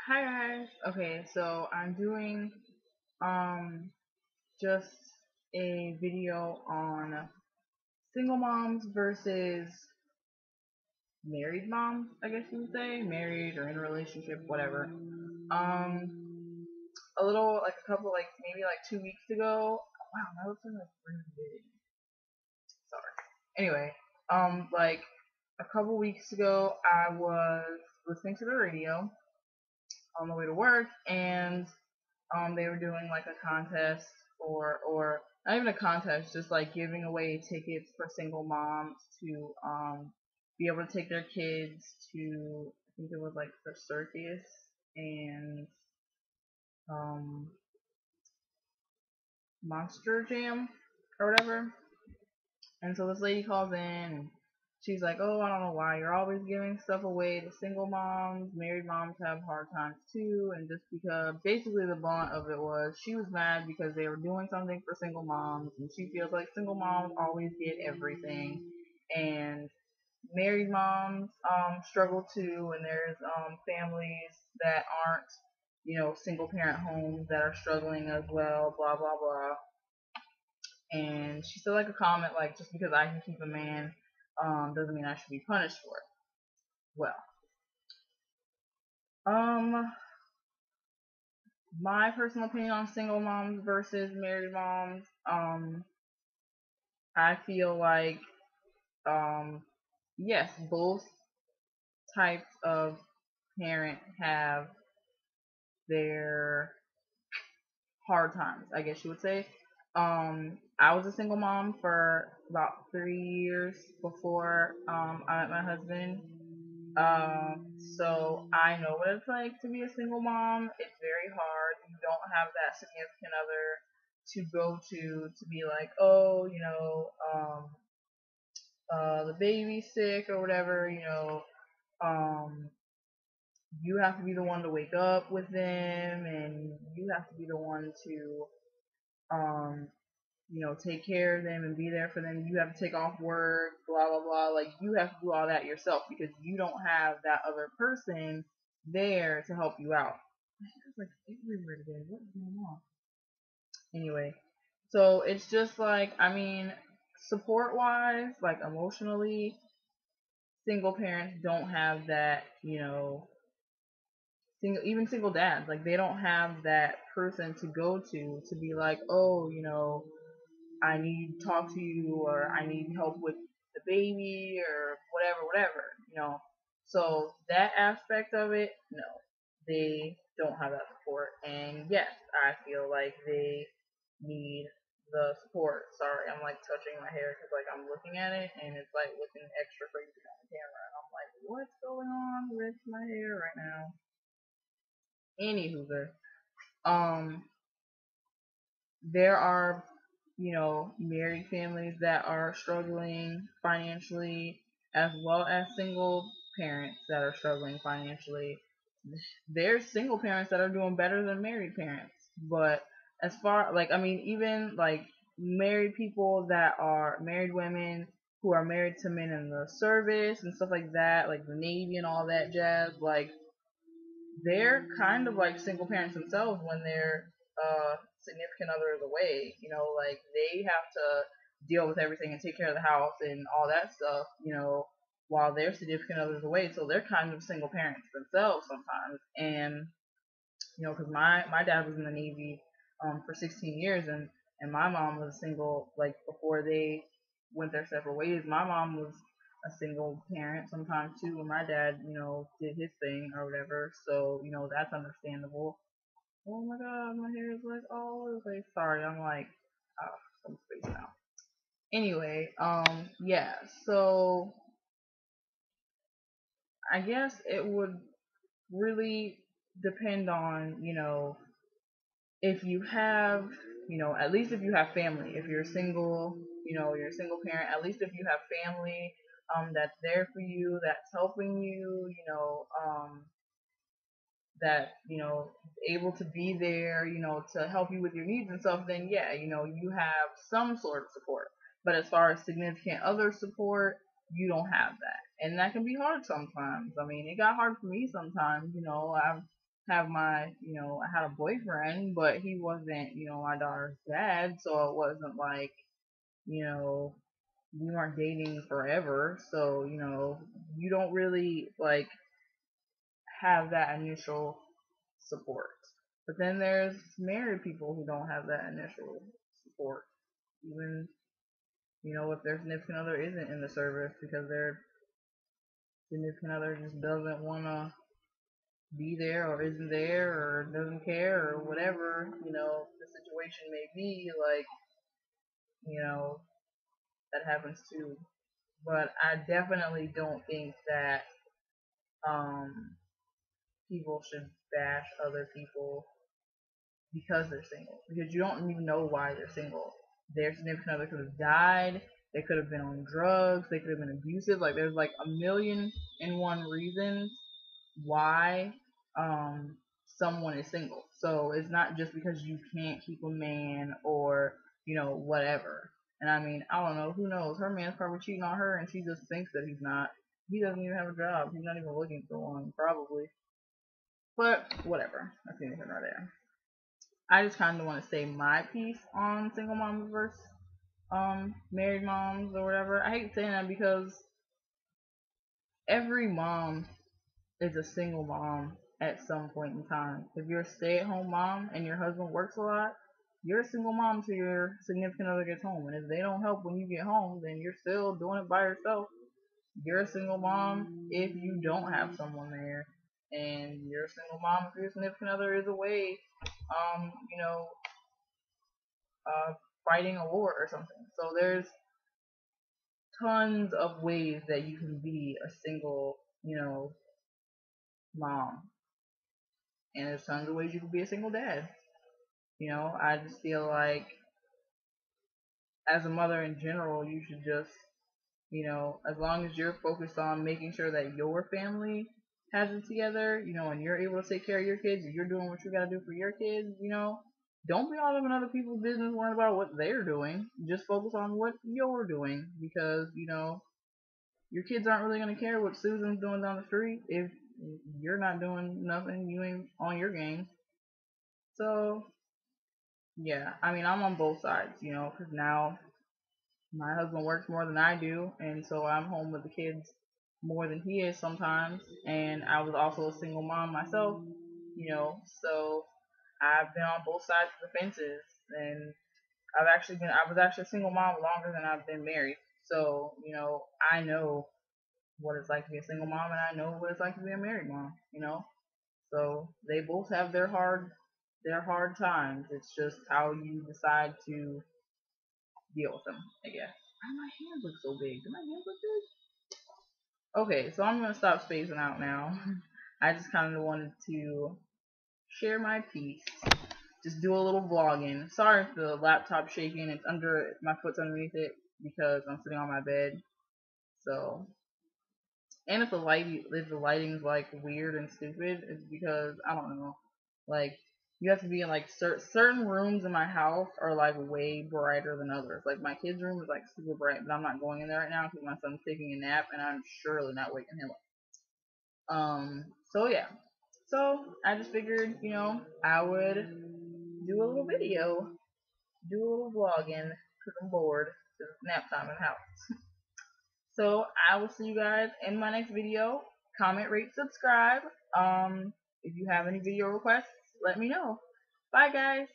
Hi guys. Okay, so I'm doing um just a video on single moms versus married moms, I guess you would say, married or in a relationship, whatever. A little like a couple like maybe like 2 weeks ago. Wow, my lips are like really big. Sorry. Anyway, like a couple weeks ago, I was listening to the radio on the way to work, and they were doing like a contest or not even a contest, just like giving away tickets for single moms to be able to take their kids to, I think it was like the circus and um Monster Jam or whatever. And so this lady calls in and she's like, "Oh, I don't know why you're always giving stuff away to single moms. Married moms have hard times too." And just because basically the blunt of it was she was mad because they were doing something for single moms and she feels like single moms always get everything and married moms struggle too, and there's families that aren't, single parent homes that are struggling as well, blah blah blah. And she said like a comment like, just because I can keep a man doesn't mean I should be punished for it. Well, um, my personal opinion on single moms versus married moms, I feel like yes, both types of parent have their hard times, I guess you would say. I was a single mom for about 3 years before I met my husband. So I know what it's like to be a single mom. It's very hard. You don't have that significant other to go to be like, oh, the baby's sick or whatever. Um, you have to be the one to wake up with them, and you have to be the one to, um, take care of them and be there for them. You have to take off work, blah blah blah. Like you have to do all that yourself because you don't have that other person there to help you out. It's like everywhere today. What's going on? Anyway, so it's just like, I mean, support wise, like emotionally, single parents don't have that. Even single dads, like they don't have that person to go to be like, oh, I need to talk to you, or I need help with the baby, or whatever. So that aspect of it, no, they don't have that support. And yes, I feel like they need the support. Sorry, I'm like touching my hair because like I'm looking at it and it's like looking extra crazy on the camera, and I'm like, what's going on with my hair right now? Anywho, um, there are, married families that are struggling financially, as well as single parents that are struggling financially. There's single parents that are doing better than married parents. But as far, like, I mean, even like married people that are married women who are married to men in the service and stuff like that, like the Navy and all that jazz, like they're kind of like single parents themselves when their significant other is away. Like they have to deal with everything and take care of the house and all that stuff. While their significant other is away, so they're kind of single parents themselves sometimes. And because my dad was in the Navy for 16 years, and my mom was single like before they went their separate ways. My mom was a single parent sometimes too when my dad, did his thing or whatever. So, that's understandable. Oh my god, my hair is like all over the place. Sorry, I'm like some space now. Anyway, yeah, so I guess it would really depend on, if you have, at least if you have family. If you're single, you're a single parent, at least if you have family that's there for you, that's helping you, that, able to be there, to help you with your needs and stuff, then yeah, you have some sort of support. But as far as significant other support, you don't have that. And that can be hard sometimes. I mean, it got hard for me sometimes, I've have my, I had a boyfriend, but he wasn't, my daughter's dad, so it wasn't like, you know, we weren't dating forever, so, you don't really like have that initial support. But then there's married people who don't have that initial support, even, if their significant other isn't in the service because their significant other just doesn't want to be there or isn't there or doesn't care or whatever, the situation may be, like, you know, that happens too. But I definitely don't think that um people should bash other people because they're single. Because you don't even know why they're single. Their significant other could have died, they could have been on drugs, they could have been abusive, like there's like a million and one reasons why someone is single. So it's not just because you can't keep a man or, whatever. And I mean, I don't know, who knows? Her man's probably cheating on her and she just thinks that he's not. He doesn't even have a job. He's not even looking for one, probably. But whatever. That's anything right there. I just kinda wanna say my piece on single moms versus married moms or whatever. I hate saying that because every mom is a single mom at some point in time. If you're a stay-at-home mom and your husband works a lot, you're a single mom till your significant other gets home. And if they don't help when you get home, then you're still doing it by yourself. You're a single mom if you don't have someone there. And you're a single mom if your significant other is away, um, you know, uh, fighting a war or something. So there's tons of ways that you can be a single, mom. And there's tons of ways you can be a single dad. I just feel like as a mother in general, you should just, as long as you're focused on making sure that your family has it together, and you're able to take care of your kids, and you're doing what you gotta do for your kids, don't be all up in other people's business worrying about what they're doing. Just focus on what you're doing because, your kids aren't really gonna care what Susan's doing down the street if you're not doing nothing, you ain't on your game. So, yeah, I mean, I'm on both sides, because now my husband works more than I do, and so I'm home with the kids more than he is sometimes. And I was also a single mom myself, so I've been on both sides of the fences, and I was actually a single mom longer than I've been married. So, I know what it's like to be a single mom, and I know what it's like to be a married mom. So they both have their hard times. It's just how you decide to deal with them, I guess. Why do my hands look so big? Do my hands look big? Okay, so I'm gonna stop spacing out now. I just kind of wanted to share my piece. Just do a little vlogging. Sorry if the laptop's shaking. It's under my foot's underneath it because I'm sitting on my bed. So, and if the lighting's like weird and stupid, it's because I don't know. Like you have to be in like certain rooms in my house are like way brighter than others. Like my kid's room is like super bright, but I'm not going in there right now because my son's taking a nap and I'm surely not waking him up. So yeah. So I just figured, I would do a little video, do a little vlogging because I'm bored. It's nap time in the house. So I will see you guys in my next video. Comment, rate, subscribe. If you have any video requests, let me know. Bye guys.